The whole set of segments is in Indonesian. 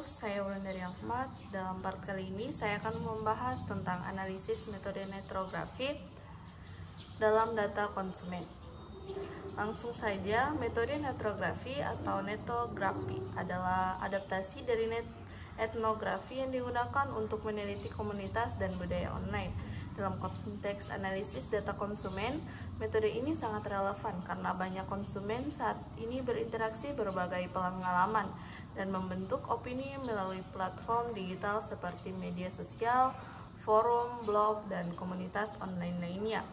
saya Wulandari Ahmad. Dalam part kali ini saya akan membahas tentang analisis metode netrografi dalam data konsumen. Langsung saja, metode netrografi atau netografi adalah adaptasi dari etnografi yang digunakan untuk meneliti komunitas dan budaya online. Dalam konteks analisis data konsumen, metode ini sangat relevan karena banyak konsumen saat ini berinteraksi berbagai pengalaman dan membentuk opini melalui platform digital seperti media sosial, forum, blog, dan komunitas online lainnya.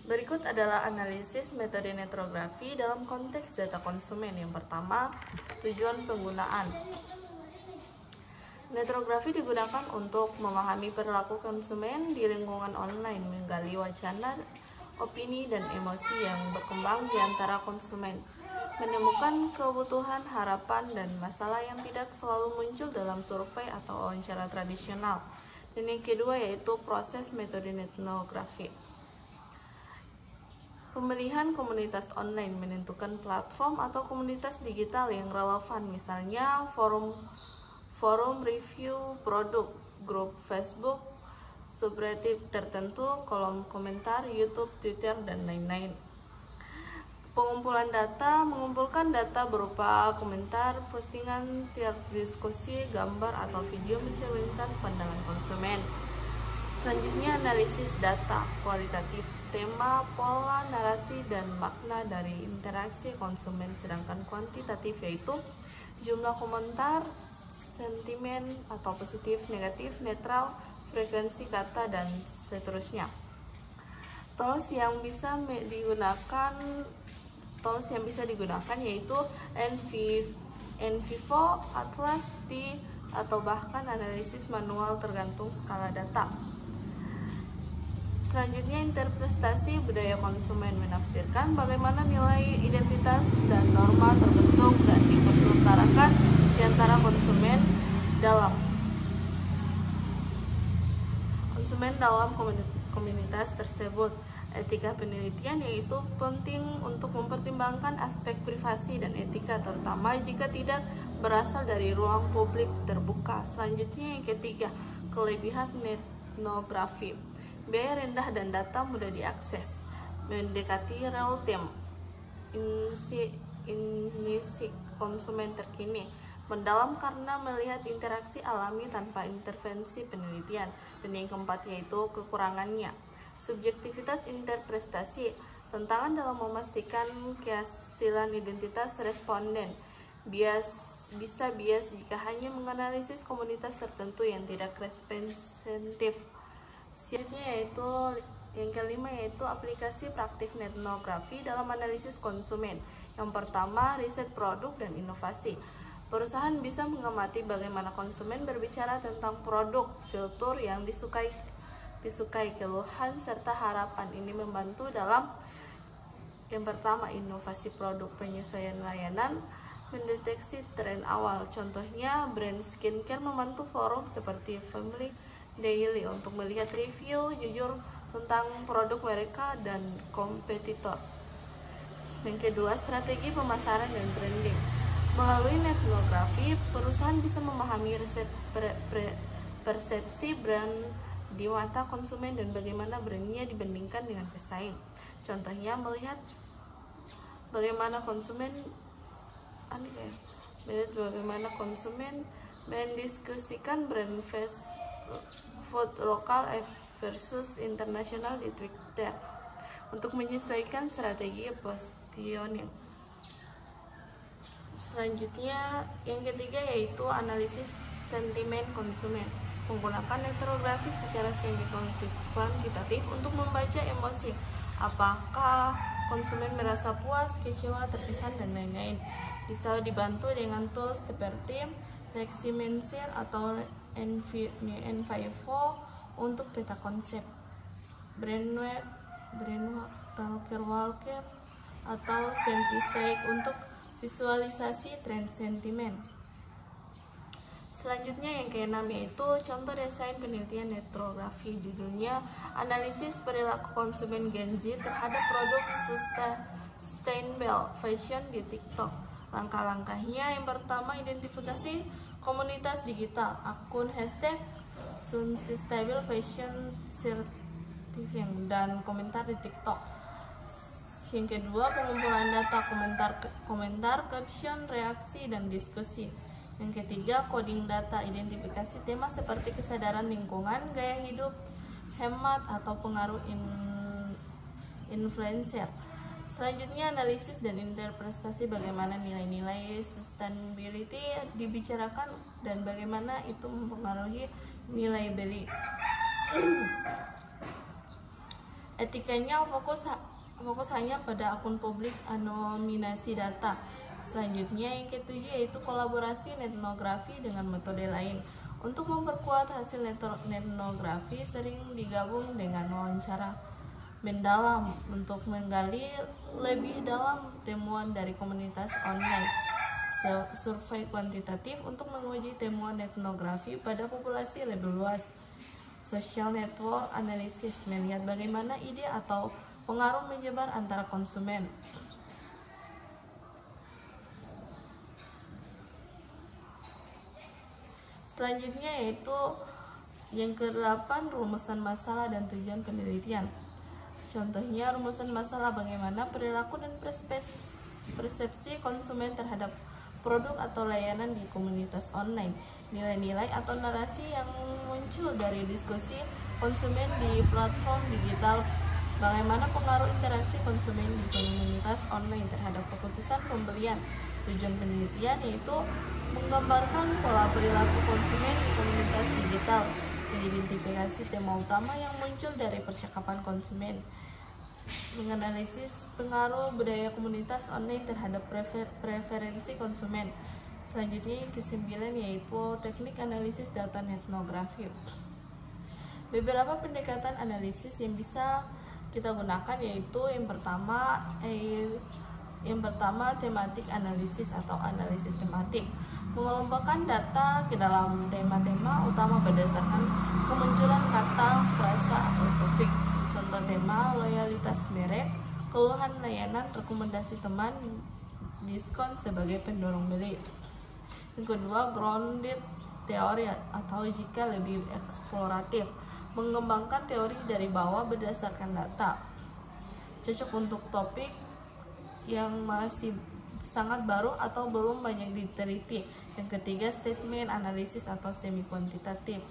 Berikut adalah analisis metode netrografi dalam konteks data konsumen. Yang pertama, tujuan penggunaan. Netrografi digunakan untuk memahami perilaku konsumen di lingkungan online, menggali wacana, opini, dan emosi yang berkembang di antara konsumen, menemukan kebutuhan, harapan, dan masalah yang tidak selalu muncul dalam survei atau wawancara tradisional. Dan yang kedua yaitu proses metode etnografi. Pemilihan komunitas online menentukan platform atau komunitas digital yang relevan, misalnya forum review produk, grup Facebook, subreddit tertentu, kolom komentar, YouTube, Twitter, dan lain-lain. Pengumpulan data mengumpulkan data berupa komentar, postingan, tiap diskusi, gambar, atau video mencerminkan pandangan konsumen. Selanjutnya, analisis data kualitatif, tema, pola, narasi, dan makna dari interaksi konsumen, sedangkan kuantitatif yaitu jumlah komentar, sentimen atau positif, negatif, netral, frekuensi kata, dan seterusnya. Tools yang bisa digunakan yaitu NVivo, Atlas, T, atau bahkan analisis manual tergantung skala data. Selanjutnya, interpretasi budaya konsumen menafsirkan bagaimana nilai identitas dan norma terbentuk dan diperutarakan di antara konsumen dalam komunitas tersebut. Etika penelitian yaitu penting untuk mempertimbangkan aspek privasi dan etika, terutama jika tidak berasal dari ruang publik terbuka. Selanjutnya, yang ketiga, kelebihan etnografi. Biaya rendah dan data mudah diakses, mendekati real time, inisi konsumen terkini, mendalam karena melihat interaksi alami tanpa intervensi penelitian. Dan yang keempat yaitu kekurangannya, subjektivitas interpretasi, tantangan dalam memastikan kehasilan identitas responden, bisa bias jika hanya menganalisis komunitas tertentu yang tidak representatif. Selanjutnya yaitu yang kelima yaitu aplikasi praktik etnografi dalam analisis konsumen. Yang pertama, riset produk dan inovasi. Perusahaan bisa mengamati bagaimana konsumen berbicara tentang produk, fitur yang disukai, keluhan, serta harapan. Ini membantu dalam yang pertama, inovasi produk, penyesuaian layanan, mendeteksi tren awal. Contohnya, brand skincare membantu forum seperti Family Daily untuk melihat review jujur tentang produk mereka dan kompetitor. Yang kedua, strategi pemasaran dan branding. Melalui etnografi, perusahaan bisa memahami persepsi brand di mata konsumen dan bagaimana brandnya dibandingkan dengan pesaing. Contohnya, melihat bagaimana konsumen mendiskusikan brand food lokal versus internasional di Twitter untuk menyesuaikan strategi positioning. Selanjutnya, yang ketiga yaitu analisis sentimen konsumen. Menggunakan netrografi secara semi-kuantitatif untuk membaca emosi. Apakah konsumen merasa puas, kecewa, terkesan, dan lain-lain. Bisa dibantu dengan tools seperti Leximensir atau NVivo untuk peta konsep, Brainwave, Talker atau Sentistrike untuk visualisasi tren sentimen. Selanjutnya yang keenam yaitu contoh desain penelitian netrografi. Judulnya analisis perilaku konsumen Gen Z terhadap produk sustainable fashion di TikTok. Langkah-langkahnya yang pertama, identifikasi komunitas digital, akun hashtag Sustainable Fashion Certification dan komentar di TikTok. Yang kedua, pengumpulan data, komentar, caption, reaksi, dan diskusi. Yang ketiga, coding data, identifikasi tema seperti kesadaran lingkungan, gaya hidup, hemat, atau pengaruh influencer. Selanjutnya, analisis dan interpretasi, bagaimana nilai-nilai sustainability dibicarakan dan bagaimana itu mempengaruhi nilai beli. Etikanya fokus hanya pada akun publik, anonimasi data. Selanjutnya yang ketujuh yaitu kolaborasi etnografi dengan metode lain. Untuk memperkuat hasil etnografi sering digabung dengan wawancara mendalam untuk menggali lebih dalam temuan dari komunitas online. Survei kuantitatif untuk menguji temuan etnografi pada populasi lebih luas. Social network analysis melihat bagaimana ide atau pengaruh menyebar antara konsumen. Selanjutnya yaitu yang ke-8, rumusan masalah dan tujuan penelitian. Contohnya rumusan masalah, bagaimana perilaku dan persepsi konsumen terhadap produk atau layanan di komunitas online. Nilai-nilai atau narasi yang muncul dari diskusi konsumen di platform digital. Bagaimana pengaruh interaksi konsumen di komunitas online terhadap keputusan pembelian. Tujuan penelitian yaitu menggambarkan pola perilaku konsumen di komunitas digital, mengidentifikasi tema utama yang muncul dari percakapan konsumen, menganalisis pengaruh budaya komunitas online terhadap preferensi konsumen. Selanjutnya yang ke-9 yaitu teknik analisis data etnografi. Beberapa pendekatan analisis yang bisa kita gunakan yaitu yang pertama tematik analisis atau analisis tematik, mengelompokkan data ke dalam tema-tema utama berdasarkan kemunculan kata, frasa, atau topik. Contoh tema, loyalitas merek, keluhan layanan, rekomendasi teman, diskon sebagai pendorong beli. Yang kedua, grounded teori atau jika lebih eksploratif, mengembangkan teori dari bawah berdasarkan data, cocok untuk topik yang masih sangat baru atau belum banyak diteliti. Yang ketiga, statement analisis atau semi kuantitatif,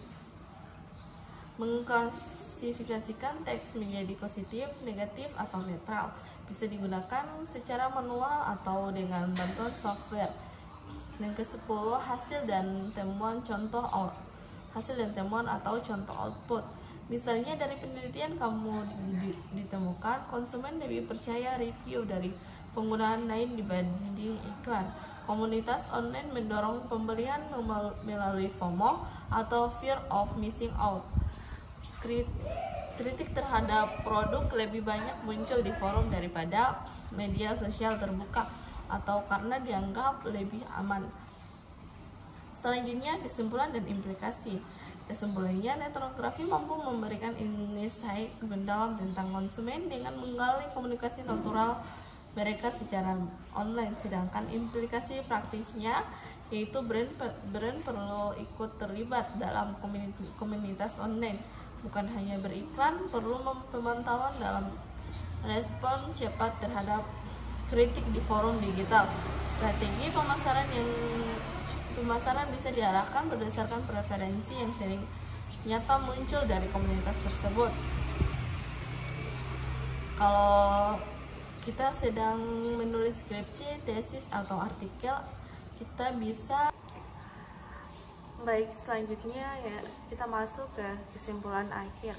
mengklasifikasikan teks menjadi positif, negatif, atau netral, bisa digunakan secara manual atau dengan bantuan software. Yang ke-10, hasil dan temuan atau contoh output. Misalnya dari penelitian kamu ditemukan konsumen lebih percaya review dari penggunaan lain dibanding iklan. Komunitas online mendorong pembelian melalui FOMO atau fear of missing out. Kritik terhadap produk lebih banyak muncul di forum daripada media sosial terbuka atau karena dianggap lebih aman. Selanjutnya, kesimpulan dan implikasi. Kesimpulannya, etnografi mampu memberikan insight mendalam tentang konsumen dengan menggali komunikasi natural mereka secara online. Sedangkan implikasi praktisnya yaitu brand perlu ikut terlibat dalam komunitas online, bukan hanya beriklan, perlu pemantauan dalam respon cepat terhadap kritik di forum digital. Strategi pemasaran bisa diarahkan berdasarkan preferensi yang sering nyata muncul dari komunitas tersebut. Kalau kita sedang menulis skripsi, tesis, atau artikel, kita bisa. Baik, selanjutnya ya kita masuk ke kesimpulan akhir.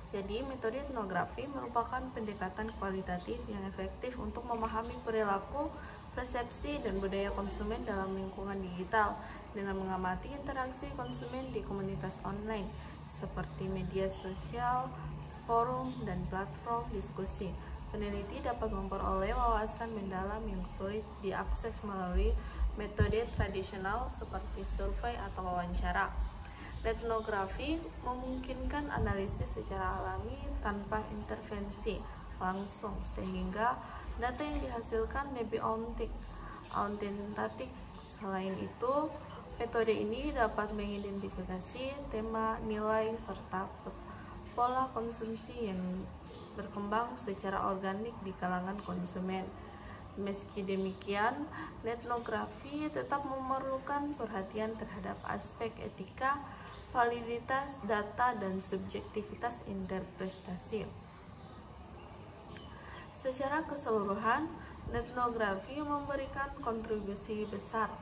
Jadi, metode etnografi merupakan pendekatan kualitatif yang efektif untuk memahami perilaku, persepsi, dan budaya konsumen dalam lingkungan digital dengan mengamati interaksi konsumen di komunitas online seperti media sosial, forum, dan platform diskusi. Peneliti dapat memperoleh wawasan mendalam yang sulit diakses melalui metode tradisional seperti survei atau wawancara. Etnografi memungkinkan analisis secara alami tanpa intervensi langsung, sehingga data yang dihasilkan lebih autentik, autentatik. Selain itu, metode ini dapat mengidentifikasi tema, nilai, serta pola konsumsi yang berkembang secara organik di kalangan konsumen. Meski demikian, etnografi tetap memerlukan perhatian terhadap aspek etika, validitas data, dan subjektivitas interpretasi. Secara keseluruhan, etnografi memberikan kontribusi besar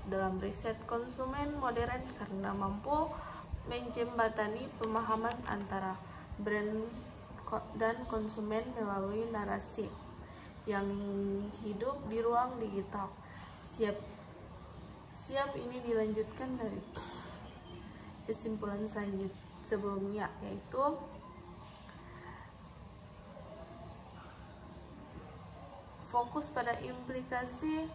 dalam riset konsumen modern karena mampu menjembatani pemahaman antara brand dan konsumen melalui narasi yang hidup di ruang digital. Siap ini dilanjutkan dari kesimpulan sebelumnya, yaitu fokus pada implikasi,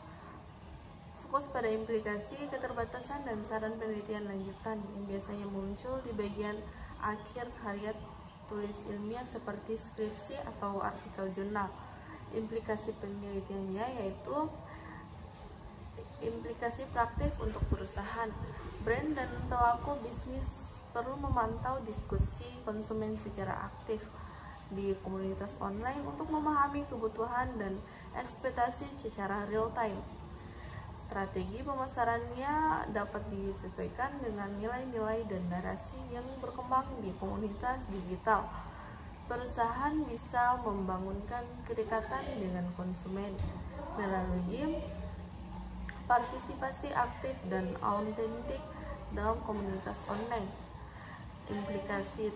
keterbatasan, dan saran penelitian lanjutan yang biasanya muncul di bagian akhir karya tulis ilmiah seperti skripsi atau artikel jurnal. Implikasi penelitiannya yaitu implikasi praktif untuk perusahaan, brand, dan pelaku bisnis perlu memantau diskusi konsumen secara aktif di komunitas online untuk memahami kebutuhan dan ekspektasi secara real time. Strategi pemasarannya dapat disesuaikan dengan nilai-nilai dan narasi yang berkembang di komunitas digital. Perusahaan bisa membangunkan kedekatan dengan konsumen melalui partisipasi aktif dan autentik dalam komunitas online. Implikasi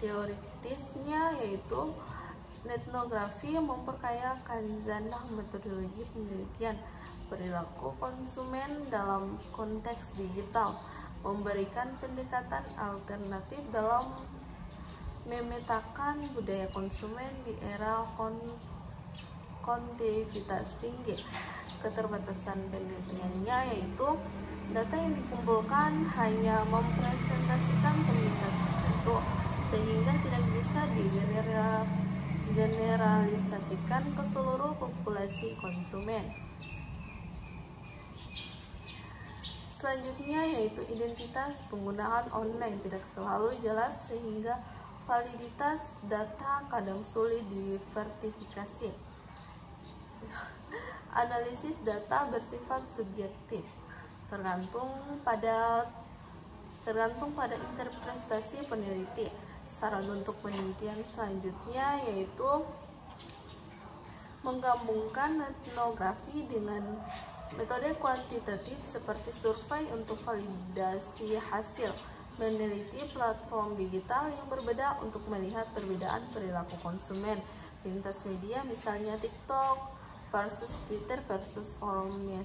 teoritisnya yaitu etnografi memperkaya kazanah metodologi penelitian perilaku konsumen dalam konteks digital, memberikan pendekatan alternatif dalam memetakan budaya konsumen di era konektivitas tinggi. Keterbatasan penelitiannya yaitu data yang dikumpulkan hanya mempresentasikan komunitas tertentu sehingga tidak bisa digeneralisasikan ke seluruh populasi konsumen. Selanjutnya yaitu identitas penggunaan online tidak selalu jelas sehingga validitas data kadang sulit diverifikasi. Analisis data bersifat subjektif, tergantung pada interpretasi peneliti. Saran untuk penelitian selanjutnya yaitu menggabungkan etnografi dengan metode kuantitatif seperti survei untuk validasi hasil, meneliti platform digital yang berbeda untuk melihat perbedaan perilaku konsumen lintas media, misalnya TikTok versus Twitter versus forumnya.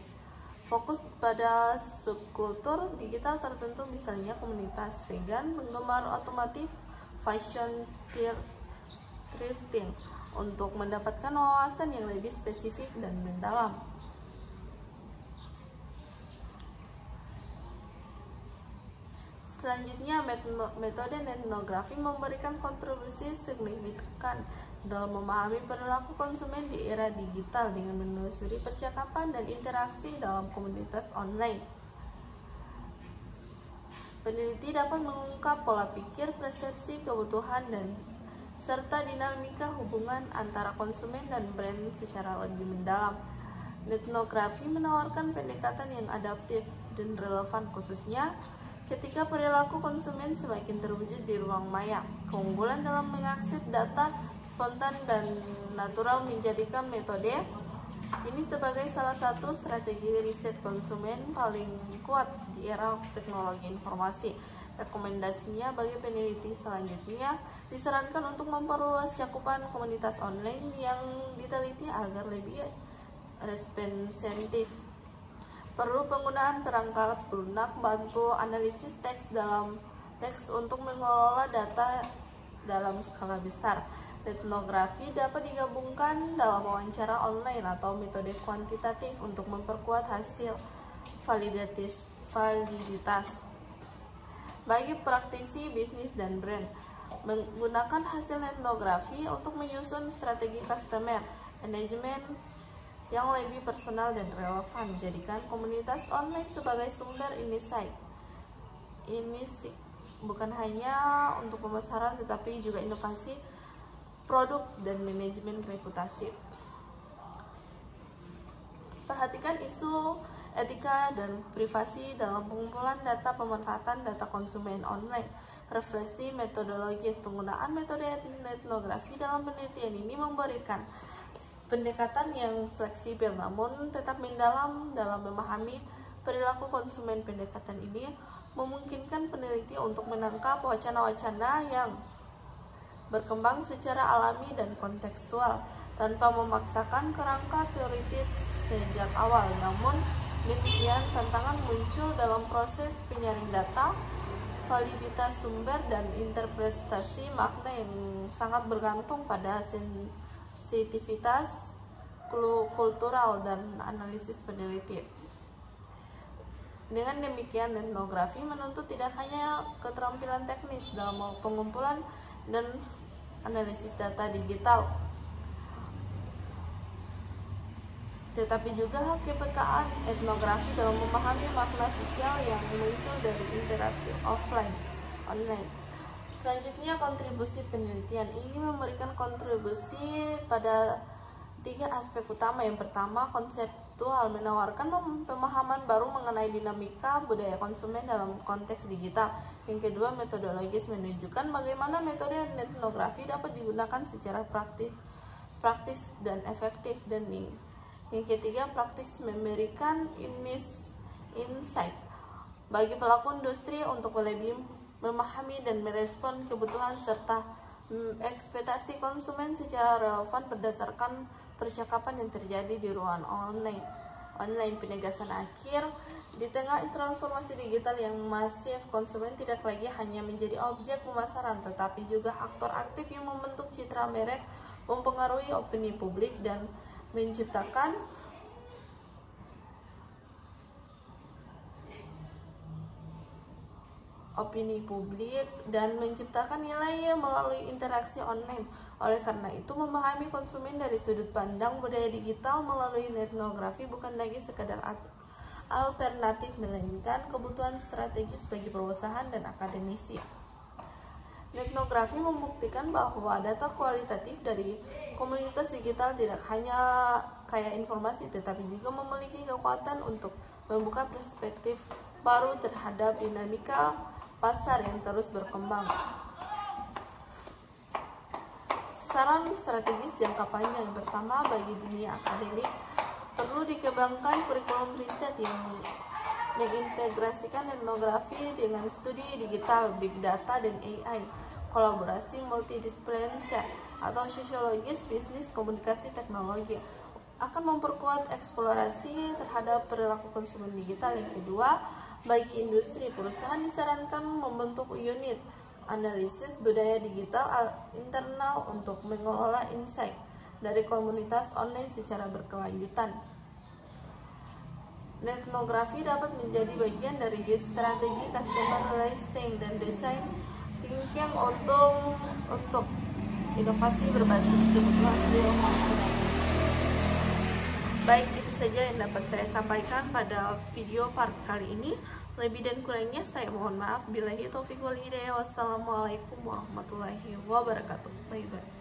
Fokus pada subkultur digital tertentu, misalnya komunitas vegan, penggemar otomotif, fashion, thrifting, untuk mendapatkan wawasan yang lebih spesifik dan mendalam. Selanjutnya, metode etnografi memberikan kontribusi signifikan dalam memahami perilaku konsumen di era digital dengan menelusuri percakapan dan interaksi dalam komunitas online. Peneliti dapat mengungkap pola pikir, persepsi, kebutuhan, dan serta dinamika hubungan antara konsumen dan brand secara lebih mendalam. Etnografi menawarkan pendekatan yang adaptif dan relevan khususnya ketika perilaku konsumen semakin terwujud di ruang maya. Keunggulan dalam mengakses data spontan dan natural menjadikan metode ini sebagai salah satu strategi riset konsumen paling kuat di era teknologi informasi. Rekomendasinya bagi peneliti selanjutnya disarankan untuk memperluas cakupan komunitas online yang diteliti agar lebih responsif. Perlu penggunaan perangkat lunak bantu analisis teks untuk mengelola data dalam skala besar. Etnografi dapat digabungkan dalam wawancara online atau metode kuantitatif untuk memperkuat hasil validitas. Bagi praktisi bisnis dan brand, menggunakan hasil etnografi untuk menyusun strategi customer management yang lebih personal dan relevan. Jadikan komunitas online sebagai sumber insight. Ini sih bukan hanya untuk pemasaran tetapi juga inovasi produk dan manajemen reputasi. Perhatikan isu etika dan privasi dalam pengumpulan data pemanfaatan data konsumen online. Refleksi metodologis penggunaan metode etnografi dalam penelitian ini memberikan pendekatan yang fleksibel namun tetap mendalam dalam memahami perilaku konsumen. Pendekatan ini memungkinkan peneliti untuk menangkap wacana-wacana yang berkembang secara alami dan kontekstual tanpa memaksakan kerangka teoritis sejak awal. Namun demikian, tantangan muncul dalam proses penyaring data, validitas sumber, dan interpretasi makna yang sangat bergantung pada sensitivitas kultural dan analisis peneliti. Dengan demikian, etnografi menuntut tidak hanya keterampilan teknis dalam pengumpulan dan analisis data digital, tetapi juga kepekaan etnografi dalam memahami makna sosial yang muncul dari interaksi offline online. Selanjutnya, kontribusi penelitian ini memberikan kontribusi pada 3 aspek utama. Yang pertama, konseptual, menawarkan pemahaman baru mengenai dinamika budaya konsumen dalam konteks digital. Yang kedua, metodologis, menunjukkan bagaimana metode etnografi dapat digunakan secara praktis dan efektif. Dan yang ketiga, praktis, memberikan insight bagi pelaku industri untuk lebih memahami dan merespon kebutuhan serta ekspektasi konsumen secara relevan berdasarkan percakapan yang terjadi di ruang online. Penegasan akhir, di tengah transformasi digital yang masif, konsumen tidak lagi hanya menjadi objek pemasaran tetapi juga aktor aktif yang membentuk citra merek, mempengaruhi opini publik dan menciptakan nilai melalui interaksi online. Oleh karena itu, memahami konsumen dari sudut pandang budaya digital melalui etnografi bukan lagi sekadar alternatif, melainkan kebutuhan strategis bagi perusahaan dan akademisi. Etnografi membuktikan bahwa data kualitatif dari komunitas digital tidak hanya kaya informasi, tetapi juga memiliki kekuatan untuk membuka perspektif baru terhadap dinamika pasar yang terus berkembang. Saran strategis jangka panjang. Pertama, bagi dunia akademik, perlu dikembangkan kurikulum riset yang mengintegrasikan etnografi dengan studi digital, big data, dan AI. Kolaborasi multidisipliner atau sosiologis, bisnis, komunikasi, teknologi akan memperkuat eksplorasi terhadap perilaku konsumen digital. Yang kedua, bagi industri, perusahaan disarankan membentuk unit analisis budaya digital internal untuk mengelola insight dari komunitas online secara berkelanjutan. Etnografi dapat menjadi bagian dari strategi customer listening dan design thinking untuk inovasi berbasis kebutuhan real konsumen. Baik, itu saja yang dapat saya sampaikan pada video part kali ini. Lebih dan kurangnya saya mohon maaf. Billahi taufiq wal hidayah. Wassalamualaikum warahmatullahi wabarakatuh. Bye bye.